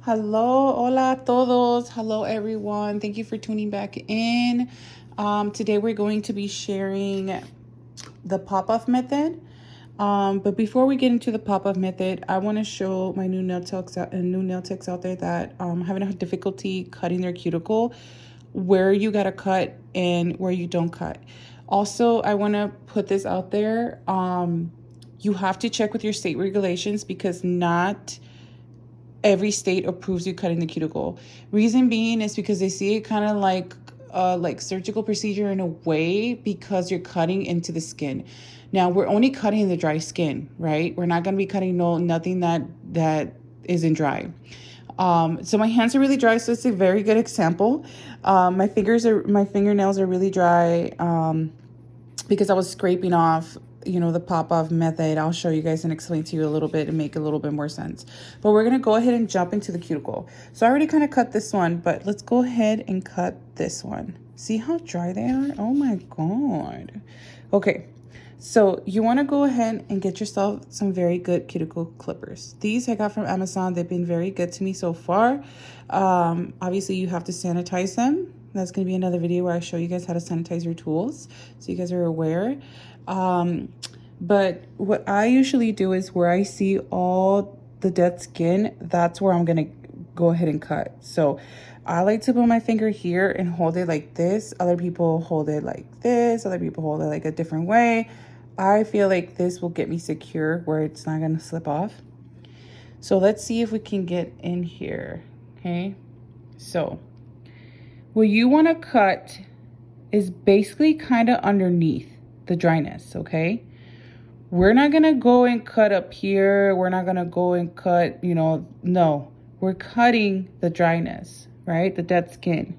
Hello, hola a todos. Hello, everyone. Thank you for tuning back in. Today, we're going to be sharing the pop-off method. But before we get into the pop-off method, I want to show my new nail techs out there that having a difficulty cutting their cuticle, where you gotta cut and where you don't cut. Also, I want to put this out there. You have to check with your state regulations because not every state approves you cutting the cuticle. Reason being is because they see it kind of like surgical procedure in a way because you're cutting into the skin. Now we're only cutting the dry skin, right? We're not going to be cutting nothing that isn't dry. So my hands are really dry, so it's a very good example. My fingernails are really dry. Because I was scraping off, the pop-off method. I'll show you guys and explain to you a little bit and make a little bit more sense. But we're going to go ahead and jump into the cuticle. So I already kind of cut this one, but let's go ahead and cut this one. See how dry they are? Oh my God. Okay. So you want to go ahead and get yourself some very good cuticle clippers. These I got from Amazon. They've been very good to me so far. Obviously, you have to sanitize them. That's going to be another video where I show you guys how to sanitize your tools so you guys are aware. But what I usually do is where I see all the dead skin, that's where I'm going to go ahead and cut. So I like to put my finger here and hold it like this. Other people hold it like this. Other people hold it like a different way. I feel like this will get me secure where it's not going to slip off. So let's see if we can get in here. Okay. So what you want to cut is basically kind of underneath the dryness. Okay. We're not going to go and cut up here. We're not going to go and cut, no, we're cutting the dryness, right? The dead skin.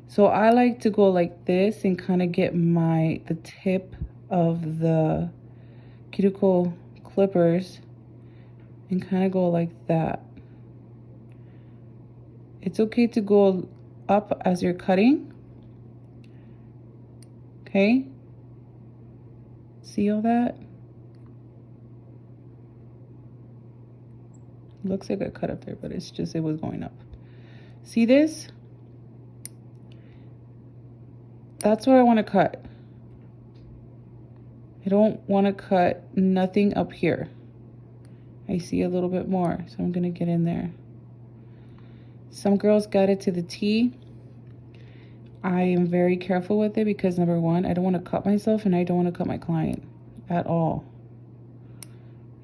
So I like to go like this and kind of get the tip of the cuticle clippers and kind of go like that. It's okay to go up as you're cutting. Okay. See all that? Looks like I cut up there, but it's just, it was going up. See this? That's what I want to cut. I don't want to cut nothing up here. I see a little bit more, so I'm going to get in there. Some girls got it to the T. I am very careful with it because number one, I don't want to cut myself and I don't want to cut my client at all.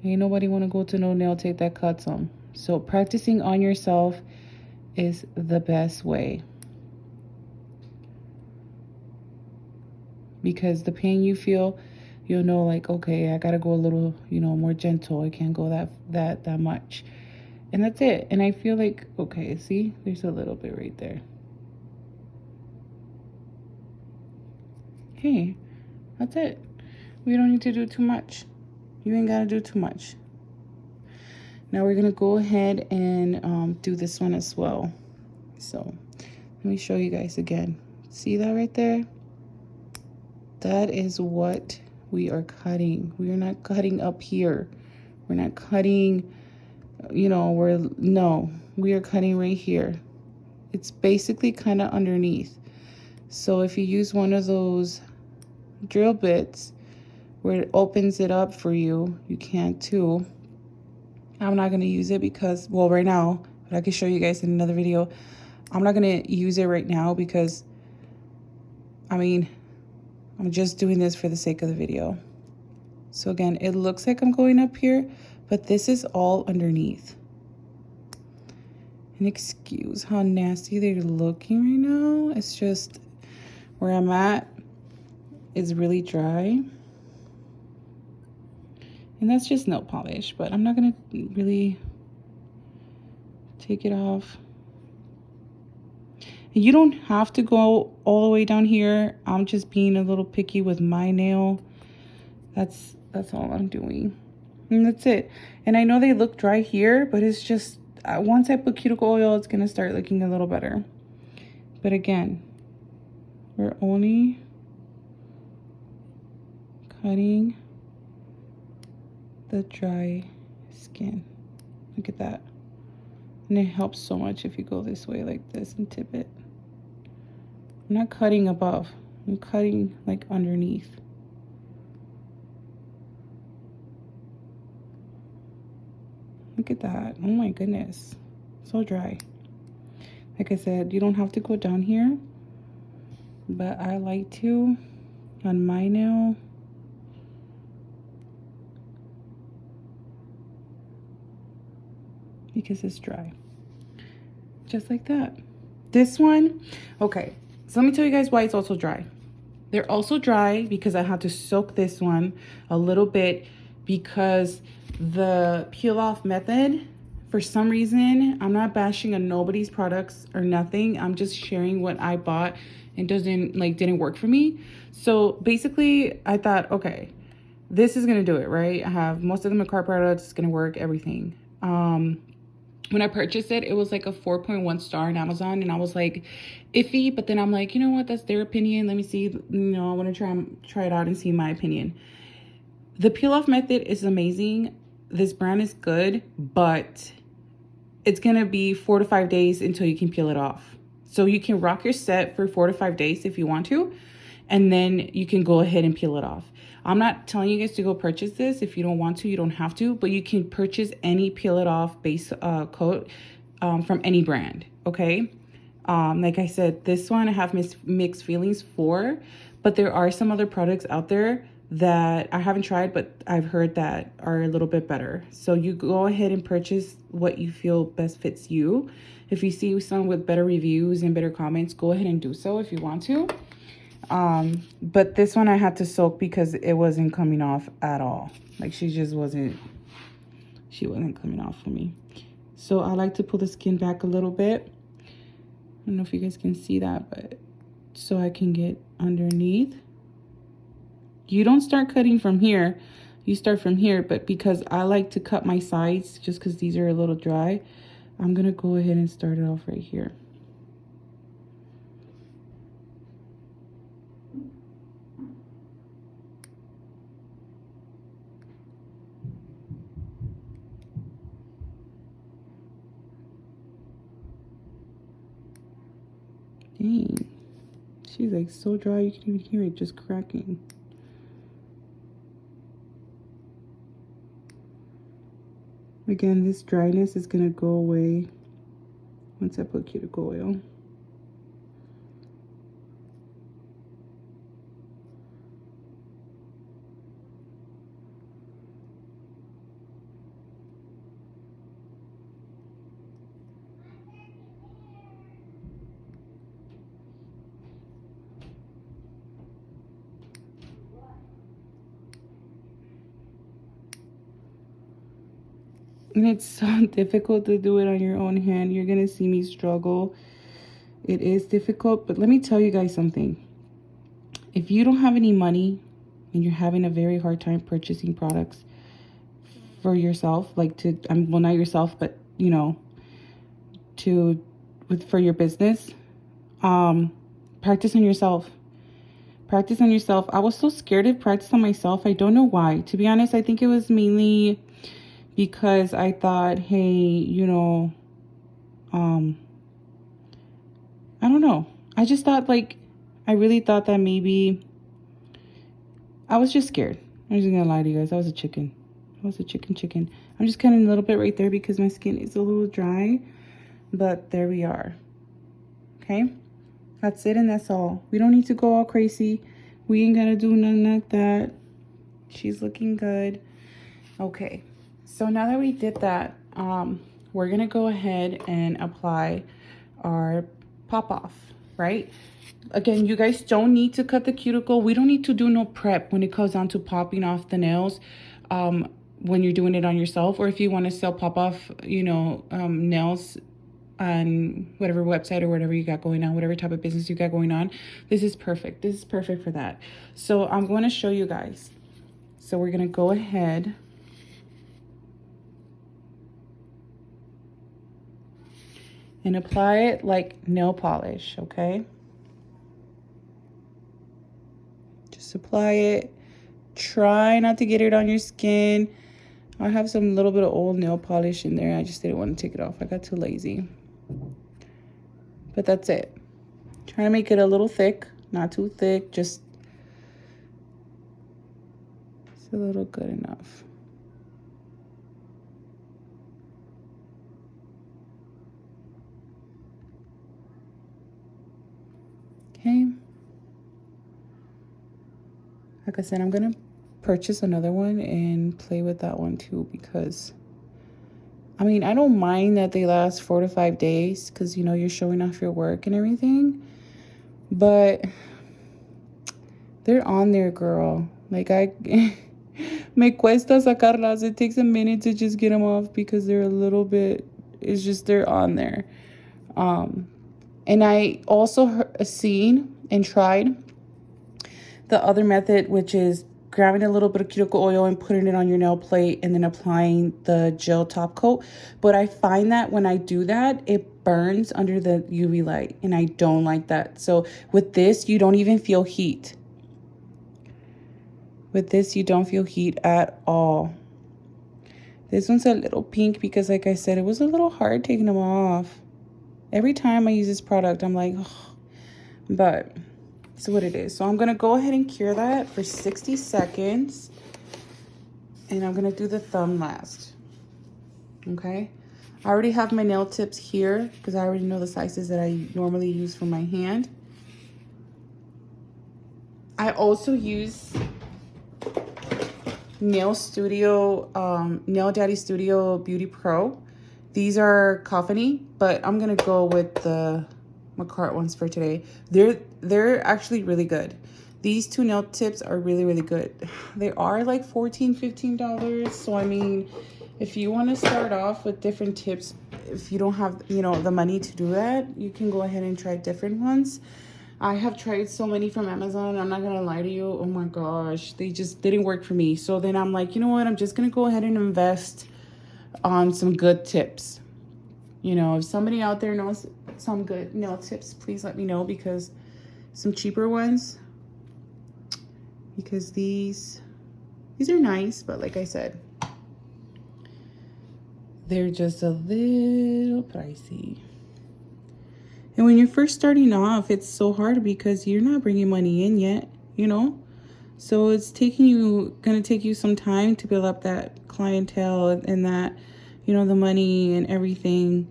Ain't nobody want to go to no nail tech that cuts them. So practicing on yourself is the best way. Because the pain you feel, you'll know like, okay, I gotta go a little, more gentle. I can't go that much. And that's it. And I feel like, okay, see, there's a little bit right there. Hey, that's it. We don't need to do too much. You ain't gotta do too much. Now we're gonna go ahead and do this one as well. So let me show you guys again. See that right there? That is what we are cutting. We are not cutting up here. We're not cutting, we are cutting right here. It's basically kind of underneath. So if you use one of those drill bits where it opens it up for you, you can too. I'm not going to use it because, well, right now, but I can show you guys in another video. I'm not going to use it right now because, I'm just doing this for the sake of the video. So again, it looks like I'm going up here, but this is all underneath. And excuse how nasty they're looking right now. It's just where I'm at is really dry. And that's just nail polish, but I'm not going to really take it off. You don't have to go all the way down here. I'm just being a little picky with my nail. That's all I'm doing. And that's it. And I know they look dry here, but it's just, once I put cuticle oil, it's going to start looking a little better. But again, we're only cutting the dry skin. Look at that. And it helps so much if you go this way like this and tip it. I'm not cutting above. I'm cutting like underneath. Look at that. Oh my goodness. So dry. Like I said, you don't have to go down here, but I like to on my nail. Because it's dry. Just like that. This one, okay. So let me tell you guys why it's also dry. They're also dry because I had to soak this one a little bit because the peel off method, for some reason, I'm not bashing on nobody's products or nothing. I'm just sharing what I bought and didn't work for me. So basically I thought, okay, this is gonna do it, right? I have most of the Makartt products, it's gonna work, everything. When I purchased it, it was like a 4.1 star on Amazon, and I was like iffy, but then I'm like, you know what, that's their opinion. Let me see, I want to try it out and see my opinion. The peel off method is amazing. This brand is good, but it's going to be 4 to 5 days until you can peel it off. So you can rock your set for 4 to 5 days if you want to, and then you can go ahead and peel it off. I'm not telling you guys to go purchase this. If you don't want to, you don't have to, but you can purchase any peel it off base coat from any brand, okay? Like I said, this one I have mixed feelings for, but there are some other products out there that I haven't tried, but I've heard that are a little bit better. So you go ahead and purchase what you feel best fits you. If you see some with better reviews and better comments, go ahead and do so if you want to. But this one I had to soak because it wasn't coming off at all. Like she wasn't coming off for me. So I like to pull the skin back a little bit. I don't know if you guys can see that, but so I can get underneath. You don't start cutting from here. You start from here, but because I like to cut my sides just because these are a little dry, I'm gonna go ahead and start it off right here. Dang, she's like so dry you can even hear it just cracking. Again, this dryness is gonna go away once I put cuticle oil. And it's so difficult to do it on your own hand. You're gonna see me struggle. It is difficult, but let me tell you guys something. If you don't have any money and you're having a very hard time purchasing products for yourself, like well, not yourself, but you know, for your business, practice on yourself. Practice on yourself. I was so scared to practice on myself. I don't know why. To be honest, I think it was mainly because I thought, hey, I don't know. I just thought I really thought that maybe I was just scared. I'm just gonna lie to you guys. I was a chicken. I'm just cutting a little bit right there because my skin is a little dry, but there we are. Okay, that's it and that's all. We don't need to go all crazy. We ain't gotta do nothing like that. She's looking good. Okay, so now that we did that, we're gonna go ahead and apply our pop off, right? Again, you guys don't need to cut the cuticle. We don't need to do no prep when it comes down to popping off the nails when you're doing it on yourself, or if you want to sell pop off nails on whatever website or whatever you got going on, whatever type of business you got going on. This is perfect. This is perfect for that. So I'm going to show you guys. So we're going to go ahead and apply it like nail polish, okay? Just apply it. Try not to get it on your skin. I have some little bit of old nail polish in there. I just didn't want to take it off. I got too lazy. But that's it. Trying to make it a little thick, not too thick, just a little good enough. Okay. Like I said, I'm gonna purchase another one and play with that one too, because I mean, I don't mind that they last 4 to 5 days because, you know, you're showing off your work and everything. But they're on there, girl. Like, me cuesta sacarlas. It takes a minute to just get them off because they're a little bit, it's just, they're on there. And I also seen and tried the other method, which is grabbing a little bit of cuticle oil and putting it on your nail plate and then applying the gel top coat. But I find that when I do that, it burns under the UV light, and I don't like that. So with this, you don't even feel heat. With this, you don't feel heat at all. This one's a little pink because, like I said, it was a little hard taking them off. Every time I use this product, I'm like, oh, but it's what it is. So I'm going to go ahead and cure that for 60 seconds. And I'm going to do the thumb last. Okay. I already have my nail tips here because I already know the sizes that I normally use for my hand. I also use Nail Daddy Studio Beauty Pro. These are coffee, but I'm going to go with the Macart ones for today. They're actually really good. These two nail tips are really, really good. They are like $14-15. So I mean, if you want to start off with different tips, if you don't have, you know, the money to do that, you can go ahead and try different ones. I have tried so many from Amazon. I'm not gonna lie to you. Oh my gosh, they just didn't work for me. So then I'm like, you know what, I'm just gonna go ahead and invest on some good tips. You know, if somebody out there knows some good nail tips, please let me know, because some cheaper ones, because these are nice, but like I said, they're just a little pricey. And when you're first starting off, it's so hard because you're not bringing money in yet, you know? So it's gonna take you some time to build up that clientele and that, you know, the money and everything.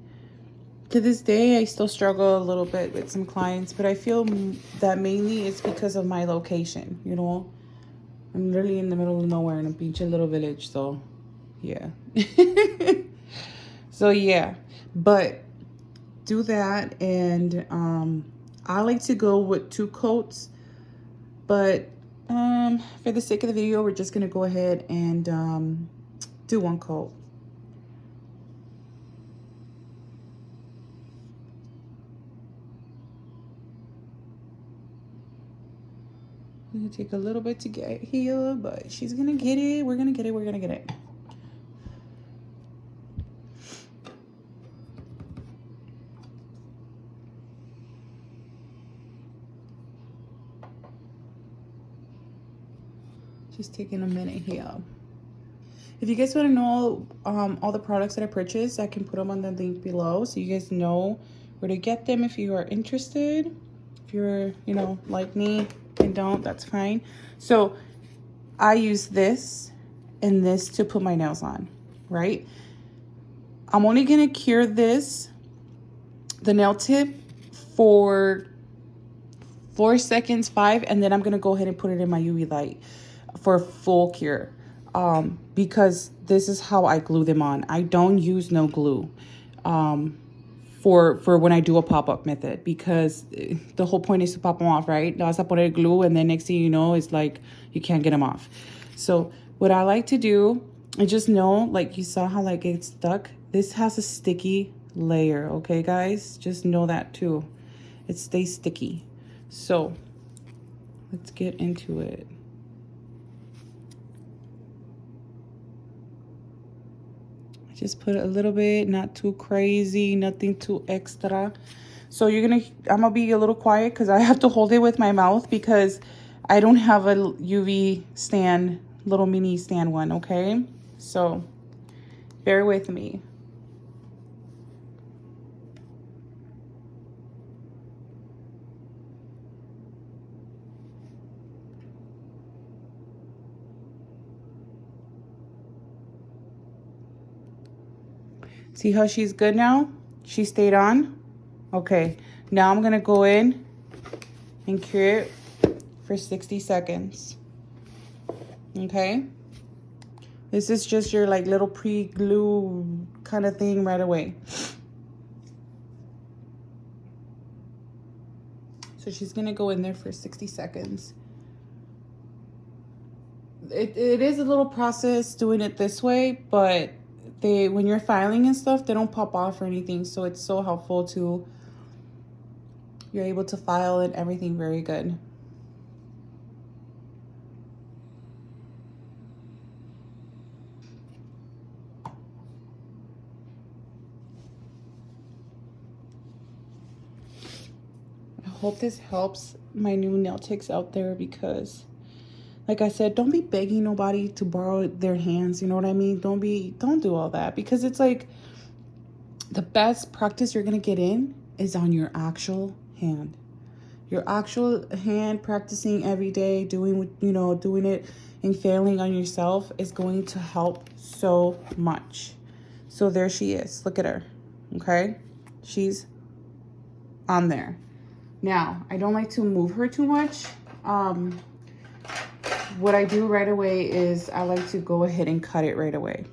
To this day, I still struggle a little bit with some clients, but I feel that mainly it's because of my location, you know? I'm literally in the middle of nowhere in a pinche little village, so yeah. So yeah, but do that. And I like to go with 2 coats, but for the sake of the video, we're just gonna go ahead and do 1 coat. It's gonna take a little bit to get here, but she's gonna get it. We're gonna get it. We're gonna get it. Just taking a minute here. If you guys want to know all the products that I purchased, I can put them on the link below so you guys know where to get them if you are interested. If you're, you know, like me and don't, that's fine. So I use this and this to put my nails on, right? I'm only going to cure the nail tip for 4 seconds, 5, and then I'm going to go ahead and put it in my UV light for full cure. Because this is how I glue them on. I don't use no glue for when I do a pop-up method, because the whole point is to pop them off, right? Le vas a poner glue, and then next thing you know, it's like you can't get them off. So what I like to do, I just know, like you saw how like it's stuck. This has a sticky layer, okay, guys? Just know that too. It stays sticky. So let's get into it. Just put a little bit, not too crazy, nothing too extra. So I'm gonna be a little quiet because I have to hold it with my mouth because I don't have a UV stand, little mini stand one, okay? So Bear with me. See how she's good now? She stayed on? Okay, now I'm gonna go in and cure it for 60 seconds. Okay? This is just your like little pre-glue kind of thing right away. So she's gonna go in there for 60 seconds. It is a little process doing it this way, but when you're filing and stuff, they don't pop off or anything. So it's so helpful to, you're able to file and everything very good. I hope this helps my new nail techs out there, because like I said, don't be begging nobody to borrow their hands. You know what I mean? Don't do all that, because it's like the best practice you're going to get in is on your actual hand. Your actual hand, practicing every day, doing it and failing on yourself is going to help so much. So there she is. Look at her. Okay? She's on there. Now, I don't like to move her too much. What I do right away is I like to go ahead and cut it right away.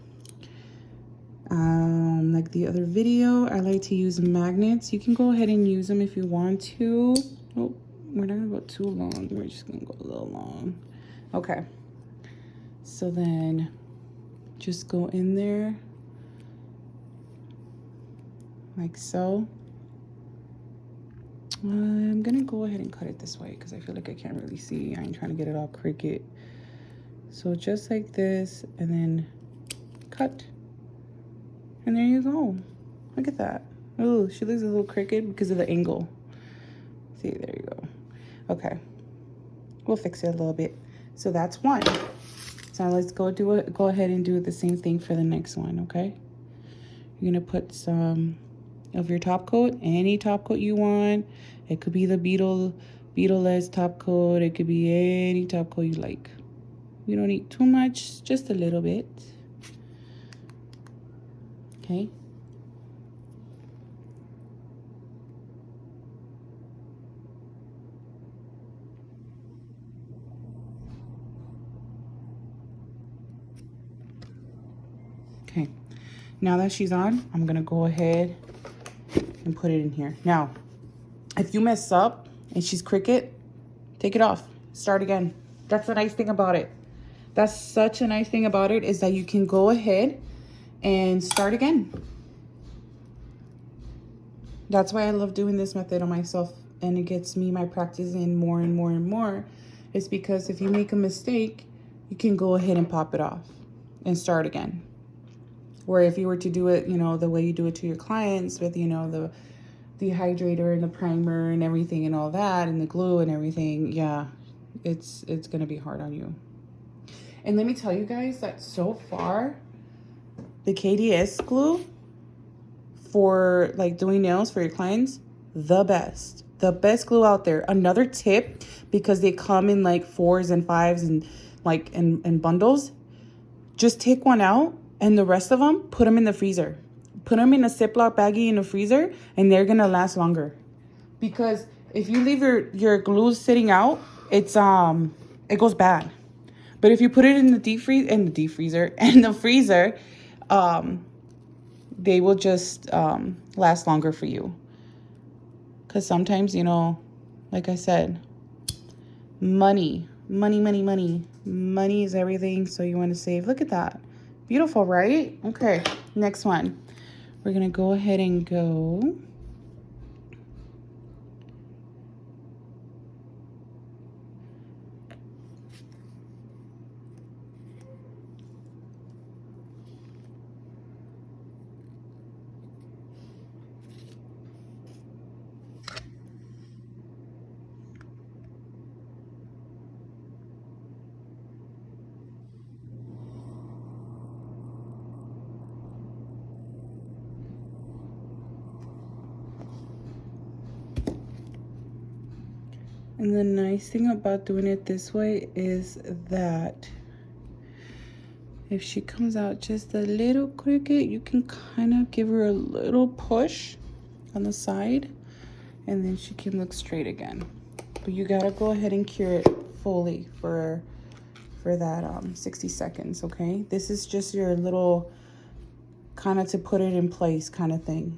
Like the other video, I like to use magnets. You can go ahead and use them if you want to. Oh, we're not gonna go too long. We're just gonna go a little long. Okay. So then just go in there like so. I'm gonna go ahead and cut it this way because I feel like I can't really see. I ain't trying to get it all crooked. So just like this, and then cut. And there you go. Look at that. Oh, she looks a little crooked because of the angle. See, there you go. Okay. We'll fix it a little bit. So that's one. So now let's go ahead and do the same thing for the next one, okay? You're gonna put some of your top coat, any top coat you want. It could be the Beadleless top coat. It could be any top coat you like. You don't need too much, just a little bit. Okay. Okay. Now that she's on, I'm gonna go ahead and put it in here. Now, if you mess up and she's crooked, take it off. Start again. That's the nice thing about it. That's such a nice thing about it, is that you can go ahead and start again. That's why I love doing this method on myself, and it gets me my practice in more and more and more. It's because if you make a mistake, you can go ahead and pop it off and start again. Or if you were to do it, the way you do it to your clients with, the dehydrator and the primer and everything and all that, and the glue and everything, yeah, it's gonna be hard on you. And let me tell you guys that so far, the KDS glue for like doing nails for your clients, the best glue out there. Another tip, because they come in like 4s and 5s and like in bundles, just take one out and the rest of them, put them in the freezer. Put them in a Ziploc baggie in the freezer, and they're gonna last longer. Because if you leave your glue sitting out, it goes bad. But if you put it in the freezer, they will just last longer for you. Because sometimes, like I said, money is everything. So you want to save. Look at that. Beautiful, right? Okay, next one. We're going to go ahead and go. And the nice thing about doing it this way is that if she comes out just a little crooked, you can kind of give her a little push on the side, and then she can look straight again. But you gotta go ahead and cure it fully for that 60 seconds, okay? This is just your little kind of to put it in place kind of thing.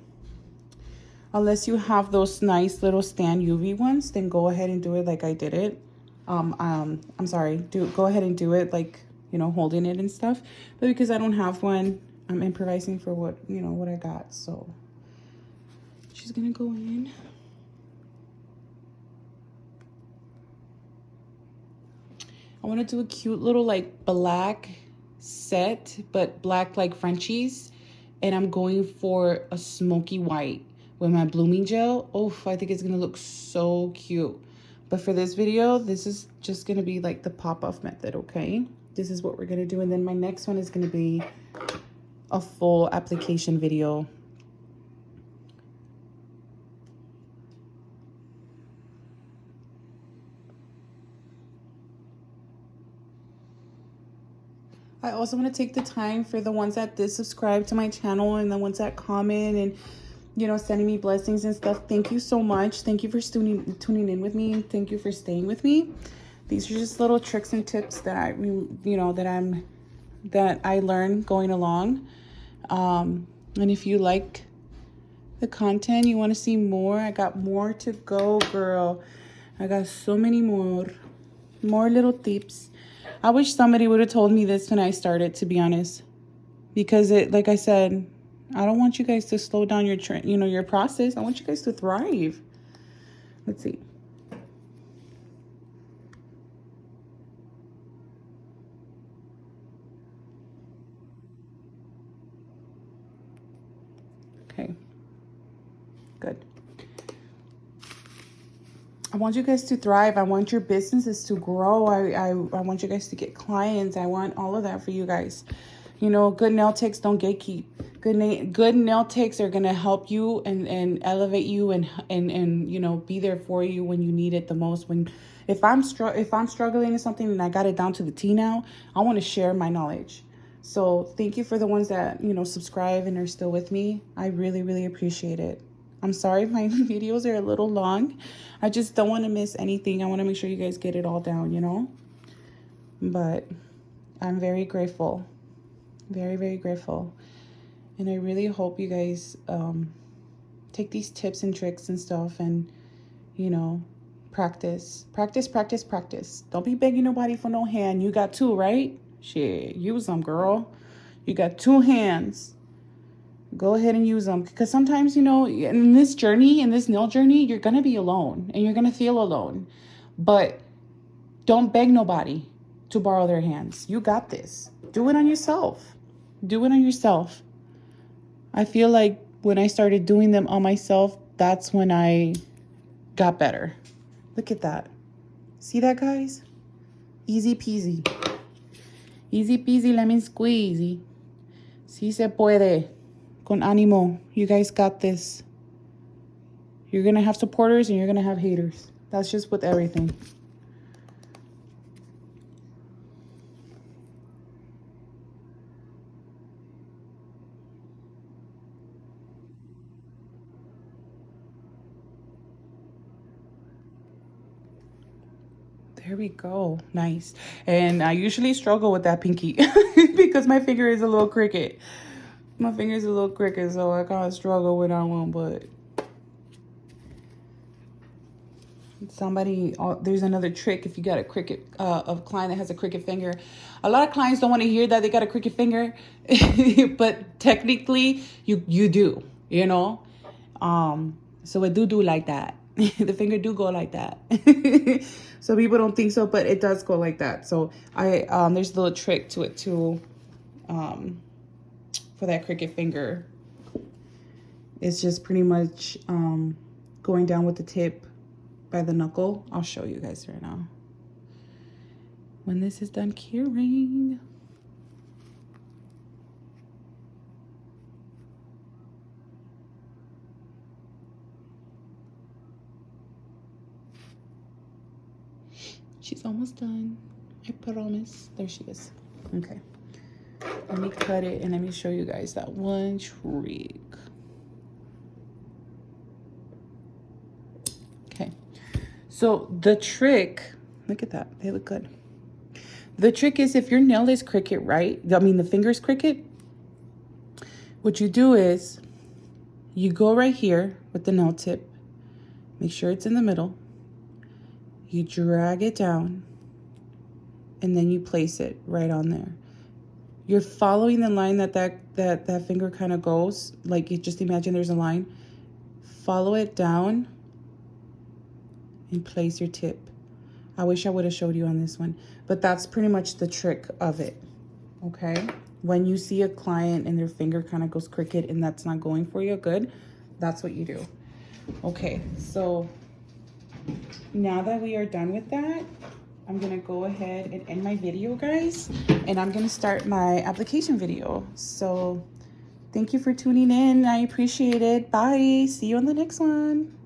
Unless you have those nice little stand UV ones, then go ahead and do it like I did it. I'm sorry, go ahead and do it like, you know, holding it and stuff. But because I don't have one, I'm improvising for what, you know, what I got. So she's gonna go in. I want to do a cute little like black set, but black like Frenchies. And I'm going for a smoky white with my blooming gel. Oh, I think it's gonna look so cute. But for this video, this is just gonna be like the pop-off method, okay? This is what we're gonna do. And then my next one is gonna be a full application video. I also want to take the time for the ones that did subscribe to my channel and the ones that comment and, you know, sending me blessings and stuff. Thank you so much. Thank you for tuning in with me. Thank you for staying with me. These are just little tricks and tips that that I learned going along. And if you like the content, you want to see more, I got more to go, girl. I got so many more little tips. I wish somebody would have told me this when I started, to be honest, because like I said, I don't want you guys to slow down your process. I want you guys to thrive. Let's see. Okay. Good. I want you guys to thrive. I want your businesses to grow. I want you guys to get clients. I want all of that for you guys. You know, good nail techs don't gatekeep. Good nail techs are gonna help you and elevate you and you know, be there for you when you need it the most. If I'm struggling in something and I got it down to the T now, I want to share my knowledge. So thank you for the ones that, you know, subscribe and are still with me. I really, really appreciate it. I'm sorry if my videos are a little long. I just don't want to miss anything. I want to make sure you guys get it all down, you know? But I'm very grateful. Very, very grateful. And I really hope you guys take these tips and tricks and stuff and, you know, practice. Practice, practice, practice. Don't be begging nobody for no hand. You got two, right? Shit, use them, girl. You got two hands. Go ahead and use them, because sometimes, you know, in this nail journey, you're going to be alone and you're going to feel alone. But don't beg nobody to borrow their hands. You got this. Do it on yourself. Do it on yourself. I feel like when I started doing them on myself, that's when I got better. Look at that. See that, guys? Easy peasy. Easy peasy lemon squeezy. Si se puede. Con ánimo. You guys got this. You're going to have supporters and you're going to have haters. That's just with everything. There we go. Nice. And I usually struggle with that pinky because my finger is a little crooked. My finger is a little crooked, so I kind of struggle with that one, but there's another trick. If you got a client that has a crooked finger, a lot of clients don't want to hear that they got a crooked finger, but technically you do, you know. So it do like that. The finger do go like that. So people don't think so, but it does go like that. So there's a little trick to it too. For that crooked finger, it's just pretty much going down with the tip by the knuckle. I'll show you guys right now when this is done curing. She's almost done. I promise. There she is. Okay. Let me cut it and let me show you guys that one trick. Okay. So the trick, look at that. They look good. The trick is if your nail is crooked, right? I mean, the finger's crooked. What you do is you go right here with the nail tip. Make sure it's in the middle. You drag it down and then you place it right on there. You're following the line that finger kind of goes. Like, you just imagine there's a line. Follow it down and place your tip. I wish I would have showed you on this one, but that's pretty much the trick of it, okay? When you see a client and their finger kind of goes crooked and that's not going for you good, that's what you do. Okay, so now that we are done with that, I'm gonna go ahead and end my video, guys, and I'm gonna start my application video. So thank you for tuning in. I appreciate it. Bye. See you on the next one.